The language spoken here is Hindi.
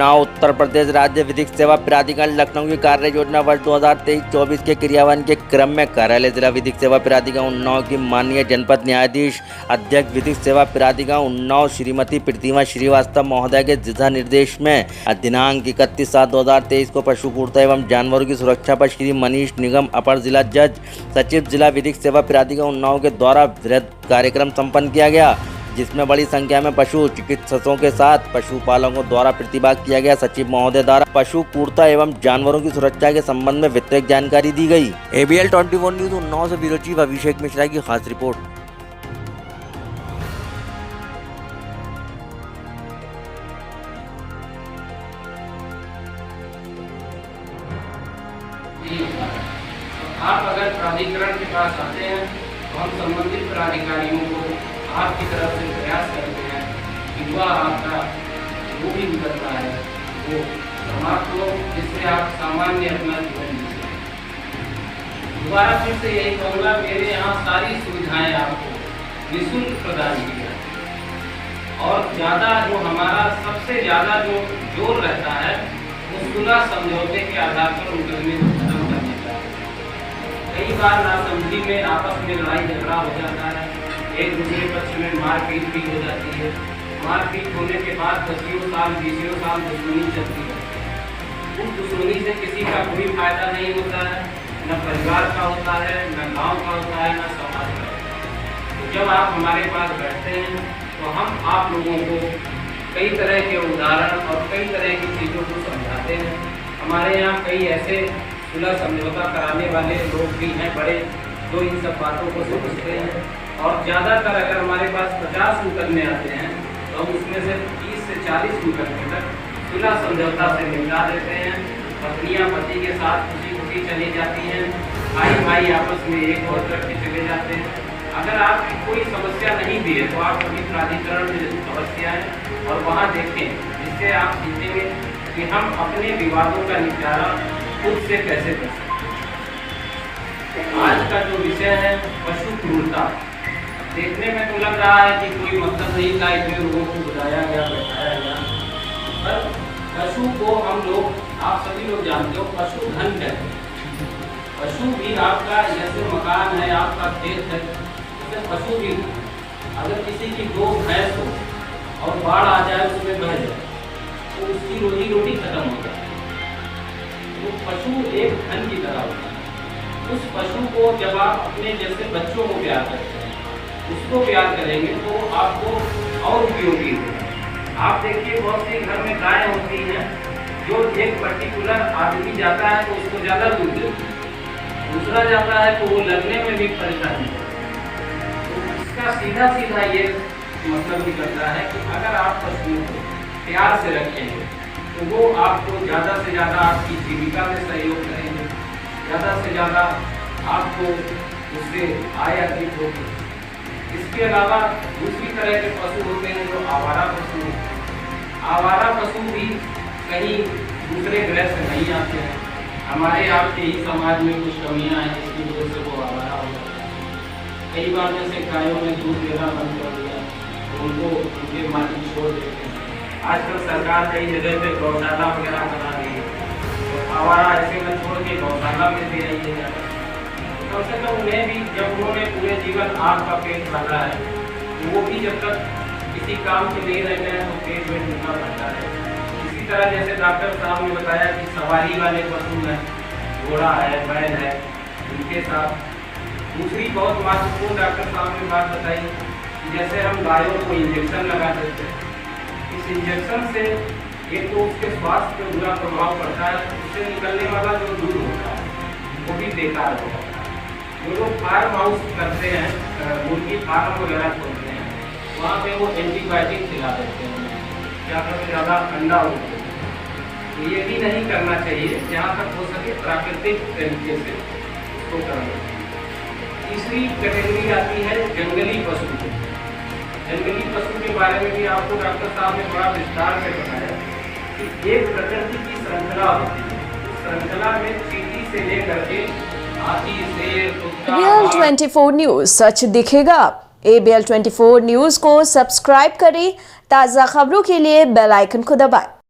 उन्नाव उत्तर प्रदेश राज्य विधिक सेवा प्राधिकरण लखनऊ की कार्य योजना वर्ष 2023-24 के क्रियान्वयन के क्रम में कार्यालय जिला विधिक सेवा प्राधिकरण उन्नाव की माननीय जनपद न्यायाधीश अध्यक्ष विधिक सेवा प्राधिकरण उन्नाव श्रीमती प्रतिमा श्रीवास्तव महोदय के दिशा निर्देश में दिनांक 31/7/2023 को पशु क्रूरता एवं जानवरों की सुरक्षा पर श्री मनीष निगम अपर जिला जज सचिव जिला विधिक सेवा प्राधिकरण उन्नाव के द्वारा वृहद कार्यक्रम संपन्न किया गया, जिसमें बड़ी संख्या में पशु चिकित्सकों के साथ पशुपालकों द्वारा प्रतिभाग किया गया। सचिव महोदय द्वारा पशु क्रूरता एवं जानवरों की सुरक्षा के संबंध में विस्तृत जानकारी दी गई। ABL 24 न्यूज उन्नाव से ब्यूरो चीफ अभिषेक मिश्रा की खास रिपोर्ट। आप अगर प्राधिकरण के पास आते हैं तो हम संबंधित प्राधिकारियों को आपकी तरफ से प्रयास करते हैं कि वह आपका जो भी निकलता है वो समाप्त हो, जिससे आप सामान्य अपना जीवन जी सकें। दोबारा फिर से यही कहूँगा, मेरे यहाँ सारी सुविधाएं आपको निःशुल्क प्रदान की जाती और ज़्यादा जो हमारा सबसे ज़्यादा जो जोर रहता है वो सुलह समझौते के आधार पर मुकदमे को खत्म करने का है। कई बार नासमझी में आपस में लड़ाई झगड़ा हो जाता है, एक दूसरे पक्ष में मारपीट भी हो जाती है। मारपीट होने के बाद 10 साल 20 साल दुश्मनी चलती है। उस दुश्मनी से किसी का कोई फायदा नहीं होता है, न परिवार का होता है, न गांव का होता है, न समाज का होता है। तो जब आप हमारे पास बैठते हैं तो हम आप लोगों को कई तरह के उदाहरण और कई तरह की चीज़ों को समझाते हैं। हमारे यहाँ कई ऐसे सुलह समझौता कराने वाले लोग भी हैं बड़े, जो इन सब बातों को समझते हैं। और ज़्यादातर अगर हमारे पास 50 मुकदमे आते हैं तो हम उसमें से 30 से 40 मुकदमे तक सुलह समझौता से निपटा देते हैं। पत्नियां पति के साथ खुशी खुशी चली जाती हैं, भाई भाई आपस में एक और करके चले जाते हैं। अगर आपकी कोई समस्या नहीं भी है तो आप कभी प्राधिकरण में अवश्य आएँ और वहाँ देखें, जिससे आप सीखेंगे कि हम अपने विवादों का निपटारा खुद से कैसे कर सकते हैं। आज का जो विषय है पशु क्रूरता, देखने में तो लग रहा है कि कोई मतलब नहीं था, इतने लोगों को बुलाया गया बैठाया गया, पर पशु को हम लोग, आप सभी लोग जानते हो, पशु धन कहते हैं। पशु भी आपका, जैसे मकान है, आपका खेत है, जैसे पशु भी। अगर किसी की 2 भैंस हो और बाढ़ आ जाए, उसमें बह जाए, तो उसकी रोजी रोटी खत्म हो जाए। तो पशु एक धन की तरह होता है। उस पशु को जब आप अपने जैसे बच्चों को प्यार करते हैं, उसको प्यार करेंगे तो आपको और उपयोगी होगा। आप देखिए बहुत सी घर में गाय होती हैं, जो एक पर्टिकुलर आदमी जाता है तो उसको ज़्यादा दूध देती है, दूसरा जाता है तो वो लगने में भी परेशानी है। तो इसका सीधा सीधा ये मतलब निकलता है कि अगर आप पशुओं को प्यार से रखेंगे तो वो आपको ज़्यादा से ज़्यादा आपकी जीविका में सहयोग करेंगे, ज़्यादा से ज़्यादा आपको उससे आय अर्जित होगी। इसके अलावा दूसरी तरह के पशु होते हैं जो आवारा पशु हैं। आवारा पशु भी कहीं दूसरे ग्रह से नहीं आते हैं, हमारे आपके ही समाज में कुछ कमियां हैं जिसकी वजह से वो आवारा हो जाते हैं। कई बार जैसे गायों में दूध देना बंद कर दिया तो उनको उनके मालिक छोड़ देते हैं। आजकल सरकार कई जगह पे गौशाला वगैरह बना रही है, तो आवारा ऐसे में छोड़ के गौशाला में दे रही है। कम से कम उन्हें भी, जब उन्होंने पूरे जीवन आपका पेट भरा है, तो वो भी जब तक किसी काम के नहीं रहते हैं तो पेट में ढूंढना पड़ता है। इसी तरह जैसे डॉक्टर साहब ने बताया कि सवारी वाले पशु हैं, घोड़ा है, बैल है, उनके साथ दूसरी बहुत महत्वपूर्ण डॉक्टर साहब ने बात बताई कि जैसे हम गायों को इंजेक्शन लगा देते हैं, इस इंजेक्शन से एक तो उसके स्वास्थ्य पर बुरा प्रभाव पड़ता है, उससे निकलने वाला जो दूध होता है वो भी बेकार होता है। जो लोग फार्म हाउस करते हैं, मुर्गी फार्म वगैरह खोलते हैं, वहाँ पे वो एंटीबायोटिक खिला देते हैं, ज़्यादा से ज़्यादा अंडा होते हैं। तो ये भी नहीं करना चाहिए, जहाँ तक हो सके प्राकृतिक तरीके से उसको करना चाहिए। तीसरी कैटेगरी आती है जंगली पशु। जंगली पशु के बारे में भी आपको डॉक्टर साहब ने बड़ा विस्तार से बताया कि एक प्रकृति की श्रृंखला होती है। उस श्रृंखला में चींटी से लेकर के ABL 24 न्यूज, सच दिखेगा। ABL 24 न्यूज को सब्सक्राइब करें, ताज़ा खबरों के लिए बेल आइकन को दबाएं।